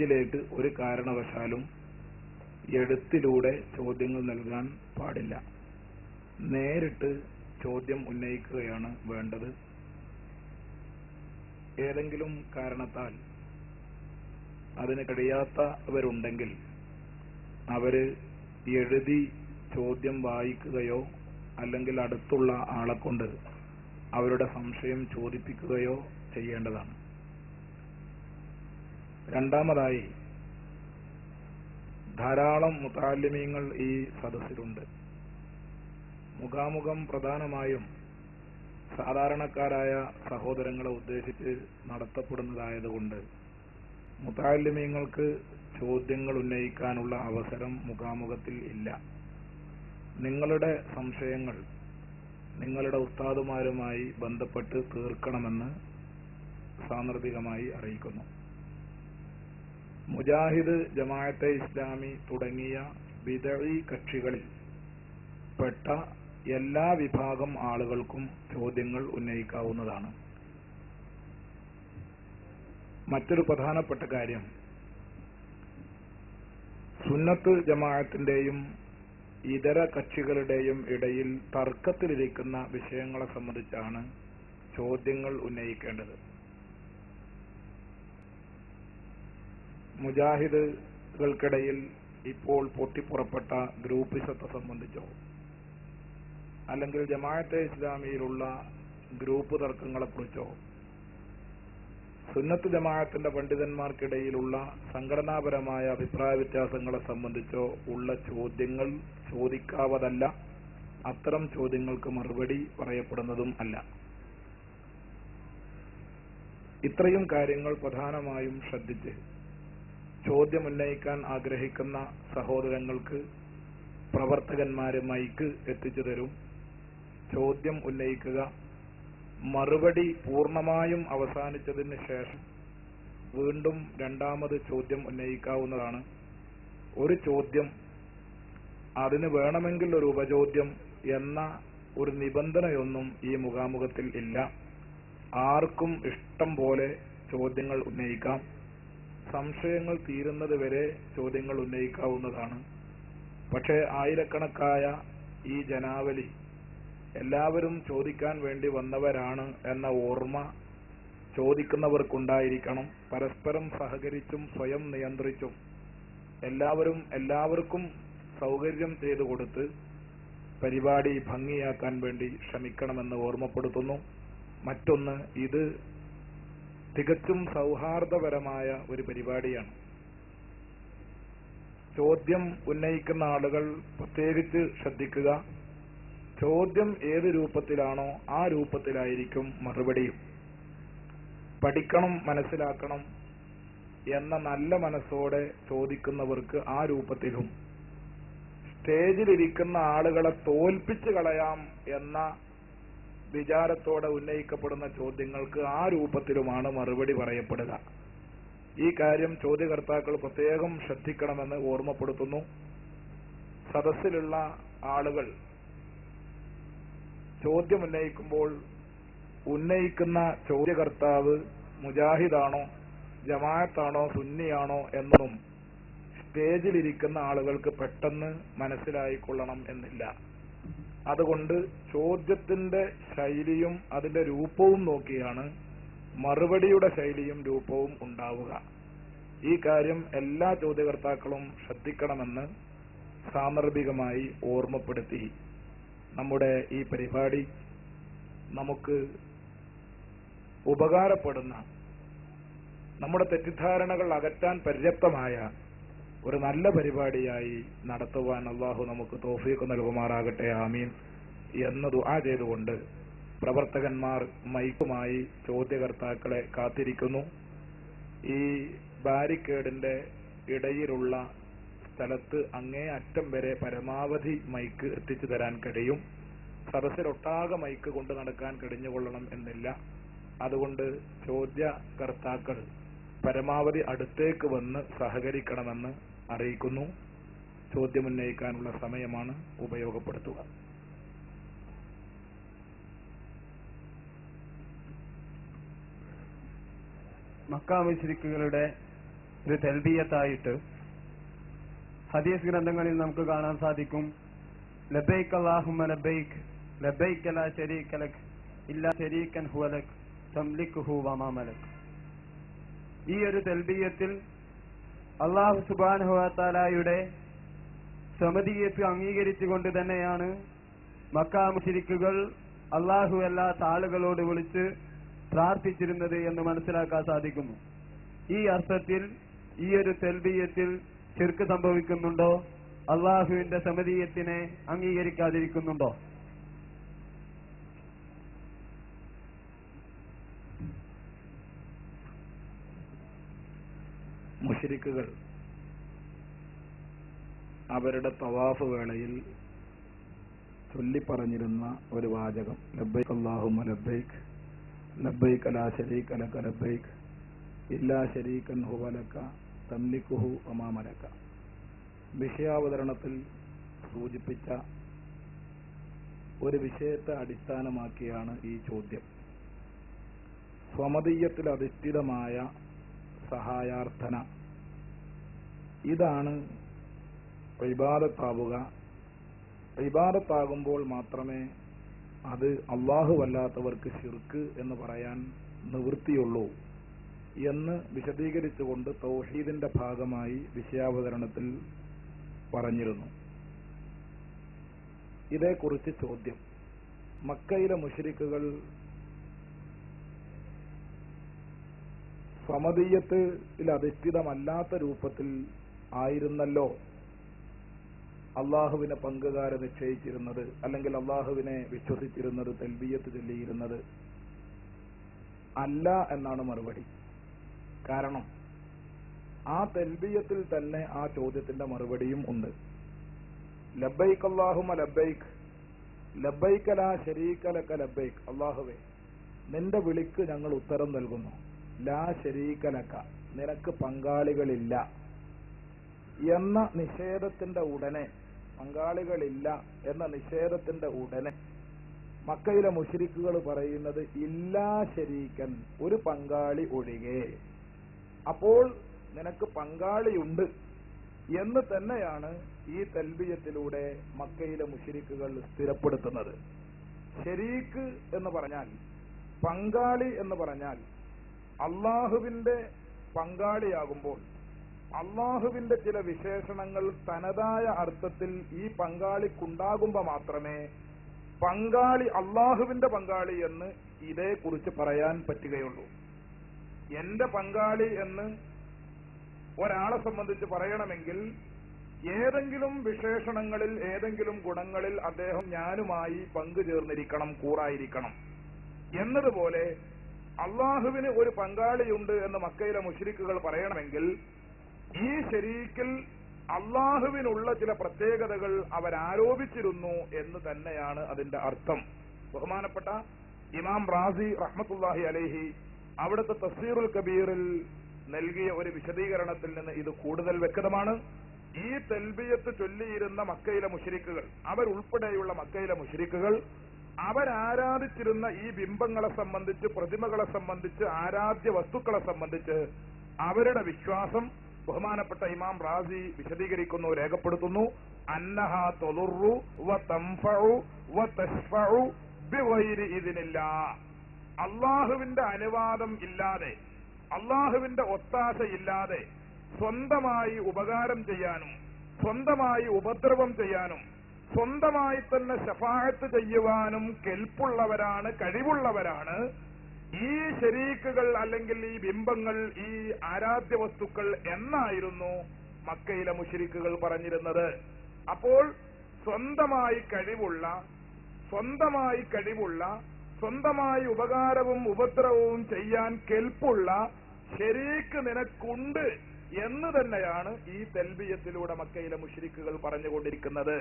സ്റ്റേജിലേക്ക് ഒരു കാരണവശാലും എഴുത്തിലൂടെ ചോദ്യങ്ങൾ നൽകാൻ പാടില്ല. നേരിട്ട് ചോദ്യം ഉന്നയിക്കുകയാണ് വേണ്ടത്. ഏതെങ്കിലും കാരണത്താൽ അതിന് കഴിയാത്തവരുണ്ടെങ്കിൽ അവര് എഴുതി ചോദ്യം വായിക്കുകയോ അല്ലെങ്കിൽ അടുത്തുള്ള ആളെ കൊണ്ട് അവരുടെ സംശയം ചോദിപ്പിക്കുകയോ ചെയ്യേണ്ടതാണ്. രണ്ടാമതായി, ധാരാളം മുതഅല്ലിമീങ്ങൾ ഈ സദസ്സിലുണ്ട്. മുഖാമുഖം പ്രധാനമായും സാധാരണക്കാരായ സഹോദരങ്ങളെ ഉദ്ദേശിച്ച് നടത്തപ്പെടുന്നതായതുകൊണ്ട് മുതഅല്ലിമീങ്ങൾക്ക് ചോദ്യങ്ങൾ ഉന്നയിക്കാനുള്ള അവസരം മുഖാമുഖത്തിൽ ഇല്ല. നിങ്ങളുടെ സംശയങ്ങൾ നിങ്ങളുടെ ഉസ്താദുമാരുമായി ബന്ധപ്പെട്ട് തീർക്കണമെന്ന് സാന്ദർഭികമായി അറിയിക്കുന്നു. മുജാഹിദ്, ജമാഅത്തെ ഇസ്ലാമി തുടങ്ങിയ ബിദ്അഈ കക്ഷികളിൽ പെട്ട എല്ലാ വിഭാഗം ആളുകൾക്കും ചോദ്യങ്ങൾ ഉന്നയിക്കാവുന്നതാണ്. മറ്റൊരു പ്രധാനപ്പെട്ട കാര്യം, സുന്നത്ത് ജമാഅത്തിന്റെയും ഇതര കക്ഷികളുടെയും ഇടയിൽ തർക്കത്തിലിരിക്കുന്ന വിഷയങ്ങളെ സംബന്ധിച്ചാണ് ചോദ്യങ്ങൾ ഉന്നയിക്കേണ്ടത്. മുജാഹിദുകൾക്കിടയിൽ ഇപ്പോൾ പൊട്ടിപ്പുറപ്പെട്ട ഗ്രൂപ്പിസത്തെ സംബന്ധിച്ചോ അല്ലെങ്കിൽ ജമാഅത്തെ ഇസ്ലാമിയിലുള്ള ഗ്രൂപ്പ് തർക്കങ്ങളെക്കുറിച്ചോ സുന്നത്ത് ജമാഅത്തിന്റെ പണ്ഡിതന്മാർക്കിടയിലുള്ള സംഘടനാപരമായ അഭിപ്രായ വ്യത്യാസങ്ങളെ സംബന്ധിച്ചോ ഉള്ള ചോദ്യങ്ങൾ ചോദിക്കാവതല്ല. അത്തരം ചോദ്യങ്ങൾക്ക് മറുപടി പറയപ്പെടുന്നതും അല്ല. ഇത്രയും കാര്യങ്ങൾ പ്രധാനമായും ശ്രദ്ധിച്ച് ചോദ്യമുന്നയിക്കാൻ ആഗ്രഹിക്കുന്ന സഹോദരങ്ങൾക്ക് പ്രവർത്തകന്മാര് മൈക്ക് എത്തിച്ചു തരും. ചോദ്യം ഉന്നയിക്കുക. മറുപടി പൂർണ്ണമായും അവസാനിച്ചതിന് ശേഷം വീണ്ടും രണ്ടാമത് ചോദ്യം ഉന്നയിക്കാവുന്നതാണ്. ഒരു ചോദ്യം, അതിന് വേണമെങ്കിൽ ഒരു ഉപചോദ്യം എന്ന ഒരു നിബന്ധനയൊന്നും ഈ മുഖാമുഖത്തിൽ ഇല്ല. ആർക്കും ഇഷ്ടം പോലെ ചോദ്യങ്ങൾ ഉന്നയിക്കാം. സംശയങ്ങൾ തീരുന്നത് വരെ ചോദ്യങ്ങൾ ഉന്നയിക്കാവുന്നതാണ്. പക്ഷേ ആയിരക്കണക്കായ ഈ ജനാവലി എല്ലാവരും ചോദിക്കാൻ വേണ്ടി വന്നവരാണ് എന്ന ഓർമ്മ ചോദിക്കുന്നവർക്കുണ്ടായിരിക്കണം. പരസ്പരം സഹകരിച്ചും സ്വയം നിയന്ത്രിച്ചും എല്ലാവർക്കും സൗകര്യം ചെയ്തു കൊടുത്ത് പരിപാടി ഭംഗിയാക്കാൻ വേണ്ടി ശ്രമിക്കണമെന്ന് ഓർമ്മപ്പെടുത്തുന്നു. മറ്റൊന്ന്, ഇത് തികച്ചും സൗഹാർദ്ദപരമായ ഒരു പരിപാടിയാണ്. ചോദ്യം ഉന്നയിക്കുന്ന ആളുകൾ പ്രത്യേകിച്ച് ശ്രദ്ധിക്കുക. ചോദ്യം ഏത് രൂപത്തിലാണോ ആ രൂപത്തിലായിരിക്കും മറുപടിയും. പഠിക്കണം, മനസ്സിലാക്കണം എന്ന നല്ല മനസ്സോടെ ചോദിക്കുന്നവർക്ക് ആ രൂപത്തിലും, സ്റ്റേജിലിരിക്കുന്ന ആളുകളെ തോൽപ്പിച്ചു കളയാം എന്ന വിചാരത്തോടെ ഉന്നയിക്കപ്പെടുന്ന ചോദ്യങ്ങൾക്ക് ആ രൂപത്തിലുമാണ് മറുപടി പറയപ്പെടുക. ഈ കാര്യം ചോദ്യകർത്താക്കൾ പ്രത്യേകം ശ്രദ്ധിക്കണമെന്ന് ഓർമ്മപ്പെടുത്തുന്നു. സദസ്സിലുള്ള ആളുകൾ ചോദ്യമുന്നയിക്കുമ്പോൾ ഉന്നയിക്കുന്ന ചോദ്യകർത്താവ് മുജാഹിദാണോ ജമാഅത്താണോ സുന്നിയാണോ എന്നൊന്നും സ്റ്റേജിലിരിക്കുന്ന ആളുകൾക്ക് പെട്ടെന്ന് മനസ്സിലായിക്കൊള്ളണം എന്നില്ല. അതുകൊണ്ട് ചോദ്യത്തിന്റെ ശൈലിയും അതിന്റെ രൂപവും നോക്കിയാണ് മറുപടിയുടെ ശൈലിയും രൂപവും ഉണ്ടാവുക. ഈ കാര്യം എല്ലാ ചോദ്യകർത്താക്കളും ശ്രദ്ധിക്കണമെന്ന് സാന്ദർഭികമായി ഓർമ്മപ്പെടുത്തി നമ്മുടെ ഈ പരിപാടി നമുക്ക് ഉപകാരപ്പെടുന്ന, നമ്മുടെ തെറ്റിദ്ധാരണകൾ അകറ്റാൻ പര്യാപ്തമായ ഒരു നല്ല പരിപാടിയായി നടത്തുവാൻ അള്ളാഹു നമുക്ക് തൗഫീഖ് നൽകുമാറാകട്ടെ. ആമീൻ എന്ന് ദുആ ചെയ്തുകൊണ്ട് പ്രവർത്തകന്മാർ മൈക്കുമായി ചോദ്യകർത്താക്കളെ കാത്തിരിക്കുന്നു. ഈ ബാരിക്കേഡിന്റെ ഇടയിലുള്ള സ്ഥലത്ത് അങ്ങേ അറ്റം വരെ പരമാവധി മൈക്ക് എത്തിച്ചു തരാൻ കഴിയും. സദസ്സിലൊട്ടാകെ മൈക്ക് കൊണ്ട് നടക്കാൻ കഴിഞ്ഞുകൊള്ളണം എന്നില്ല. അതുകൊണ്ട് ചോദ്യകർത്താക്കൾ പരമാവധി അടുത്തേക്ക് വന്ന് സഹകരിക്കണമെന്ന് അറിയിക്കുന്നു. ചോദ്യമുന്നയിക്കാനുള്ള സമയമാണ്, ഉപയോഗപ്പെടുത്തുക. മക്ക മുശ്രിക്കുകളുടെ ഒരു തൽബിയത്തായിട്ട് ഹദീസ് ഗ്രന്ഥങ്ങളിൽ നമുക്ക് കാണാൻ സാധിക്കും. ലബൈക് അല്ലാഹുമ്മ ലബൈക് ലബൈക ലാ ശരീക ലക് ഇല്ലാ ശരീകൻ ഹുവ ലക് തംലികുഹു വമാ മലക്. ഈ ഒരു തൽബിയത്തിൽ അല്ലാഹു സുബ്ഹാനഹു വ തആലയുടെ സമദിയത്ത് അംഗീകരിച്ചുകൊണ്ട് തന്നെയാണ് മക്കാ മുശ്രിക്കുകൾ അല്ലാഹു അല്ലാത്ത ആളുകളോട് വിളിച്ച് പ്രാർത്ഥിച്ചിരുന്നത് എന്ന് മനസ്സിലാക്കാൻ സാധിക്കുന്നു. ഈ അർത്ഥത്തിൽ ഈ ഒരു തൽബിയത്തിൽ ശിർക്ക് സംഭവിക്കുന്നുണ്ടോ? അല്ലാഹുവിന്റെ സമദിയത്തിനെ അംഗീകരിക്കാതിരിക്കുന്നുണ്ടോ? മുശ്രിക്കുകൾ അവരുടെ തവാഫ് വേളയിൽ ചൊല്ലിപ്പറഞ്ഞിരുന്ന ഒരു വാചകം, ലബ്ബൈക് അല്ലാഹുമ്മ ലബ്ബൈക് ലബ്ബൈക ലാ ശരീക ലക ലബ്ബൈക് ഇല്ലാ ശരീകൻ ഹുവ ലക തംലികുഹു വമാ മലക. വിഷയാവതരണത്തിൽ സൂചിപ്പിച്ച ഒരു വിഷയത്തെ അടിസ്ഥാനമാക്കിയാണ് ഈ ചോദ്യം. സ്വമതീയത്തിൽ അധിഷ്ഠിതമായ സഹായാർത്ഥന, ഇതാണ് ഇബാദത്താവുക. ഇബാദത്താകുമ്പോൾ മാത്രമേ അത് അല്ലാഹുവല്ലാത്തവർക്ക് ശിർക്ക് എന്ന് പറയാൻ നിവൃത്തിയുള്ളൂ എന്ന് വിശദീകരിച്ചുകൊണ്ട് തൗഹീദിന്റെ ഭാഗമായി വിഷയാവതരണത്തിൽ പറഞ്ഞിരുന്നു. ഇതേക്കുറിച്ച് ചോദ്യം. മക്കയിലെ മുശ്രിക്കുകൾ സമദീയത്തിൽ അധിഷ്ഠിതമല്ലാത്ത രൂപത്തിൽ ആയിരുന്നല്ലോ അള്ളാഹുവിനെ പങ്കുകാരെ നിശ്ചയിച്ചിരുന്നത്, അല്ലെങ്കിൽ അള്ളാഹുവിനെ വിശ്വസിച്ചിരുന്നത്, തൽബിയത്ത് ചൊല്ലിയിരുന്നത്. അല്ല എന്നാണ് മറുപടി. കാരണം ആ തൽബിയത്തിൽ തന്നെ ആ ചോദ്യത്തിന്റെ മറുപടിയും ഉണ്ട്. ലബ്ബൈക് അല്ലാഹുമ്മ ലബ്ബൈക് ലബ്ബൈക ലാ ശരീക ലക ലബ്ബൈക്. അല്ലാഹുവേ, നിന്റെ വിളിക്ക് ഞങ്ങൾ ഉത്തരം നൽകുന്നു. ലാ ശരീക ലക, നിനക്ക് പങ്കാളികളില്ല എന്ന നിഷേധത്തിന്റെ ഉടനെ, പങ്കാളികളില്ല എന്ന നിഷേധത്തിന്റെ ഉടനെ മക്കയിലെ മുശ്രിക്കുകൾ പറയുന്നത് ഇല്ലാ ശരീകൻ, ഒരു പങ്കാളി ഒഴികെ. അപ്പോൾ നിനക്ക് പങ്കാളിയുണ്ട് എന്ന് തന്നെയാണ് ഈ തൽബിയത്തിലൂടെ മക്കയിലെ മുശ്രിക്കുകൾ സ്ഥിരപ്പെടുത്തുന്നത്. ശരീക്ക് എന്ന് പറഞ്ഞാൽ, പങ്കാളി എന്ന് പറഞ്ഞാൽ, അള്ളാഹുവിന്റെ പങ്കാളിയാകുമ്പോൾ അള്ളാഹുവിന്റെ ചില വിശേഷണങ്ങൾ തനതായ അർത്ഥത്തിൽ ഈ പങ്കാളിക്കുണ്ടാകുമ്പോൾ മാത്രമേ പങ്കാളി അള്ളാഹുവിന്റെ പങ്കാളി എന്ന് ഇതേക്കുറിച്ച് പറയാൻ പറ്റുകയുള്ളൂ. എന്റെ പങ്കാളി എന്ന് ഒരാളെ സംബന്ധിച്ച് പറയണമെങ്കിൽ ഏതെങ്കിലും വിശേഷണങ്ങളിൽ, ഏതെങ്കിലും ഗുണങ്ങളിൽ അദ്ദേഹം ഞാനുമായി പങ്കുചേർന്നിരിക്കണം, കൂറായിരിക്കണം. എന്നതുപോലെ അള്ളാഹുവിന് ഒരു പങ്കാളിയുണ്ട് എന്ന് മക്കയിലെ മുശ്രിക്കുകൾ പറയണമെങ്കിൽ ഈ ശരീക്കിൽ അള്ളാഹുവിനുള്ള ചില പ്രത്യേകതകൾ അവരാരോപിച്ചിരുന്നു എന്ന് തന്നെയാണ് അതിന്റെ അർത്ഥം. ബഹുമാനപ്പെട്ട ഇമാം റാസി റഹ്മത്തുള്ളാഹി അലൈഹി അവിടുത്തെ തഫ്സീറുൽ കബീറിൽ നൽകിയ ഒരു വിശദീകരണത്തിൽ നിന്ന് ഇത് കൂടുതൽ വ്യക്തമാണ്. ഈ തൽബിയത്ത് ചൊല്ലിയിരുന്ന മക്കയിലെ മുശ്രിക്കുകൾ, അവരുൾപ്പെടെയുള്ള മക്കയിലെ മുശ്രിക്കുകൾ, അവരാരാധിച്ചിരുന്ന ഈ ബിംബങ്ങളെ സംബന്ധിച്ച്, പ്രതിമകളെ സംബന്ധിച്ച്, ആരാധ്യ വസ്തുക്കളെ സംബന്ധിച്ച് അവരുടെ വിശ്വാസം ബഹുമാനപ്പെട്ട ഇമാം റാസി വിശദീകരിക്കുന്നു, രേഖപ്പെടുത്തുന്നു. അന്നഹ തദുറു വ തൻഫഉ വ തശ്ഫഉ ബിഗൈരി ഇദ്നില്ലാഹ്. അല്ലാഹുവിന്റെ അനുവാദം ഇല്ലാതെ, അല്ലാഹുവിന്റെ ഒത്താശയില്ലാതെ സ്വന്തമായി ഉപകാരം ചെയ്യാനും സ്വന്തമായി ഉപദ്രവം ചെയ്യാനും സ്വന്തമായി തന്നെ ശഫാഅത്ത് ചെയ്യുവാനും കെൽപ്പുള്ളവരാണ്, കഴിവുള്ളവരാണ് ഈ ശരീക്കുകൾ, അല്ലെങ്കിൽ ഈ ബിംബങ്ങൾ, ഈ ആരാധ്യ വസ്തുക്കൾ എന്നായിരുന്നു മക്കയിലെ മുശ്രിക്കുകൾ പറഞ്ഞിരുന്നത്. അപ്പോൾ സ്വന്തമായി കഴിവുള്ള, സ്വന്തമായി ഉപകാരവും ഉപദ്രവവും ചെയ്യാൻ കെൽപ്പുള്ള ശരീക്ക് നിനക്കുണ്ട് എന്ന് തന്നെയാണ് ഈ തൽബിയത്തിലൂടെ മക്കയിലെ മുശ്രിക്കുകൾ പറഞ്ഞുകൊണ്ടിരിക്കുന്നത്.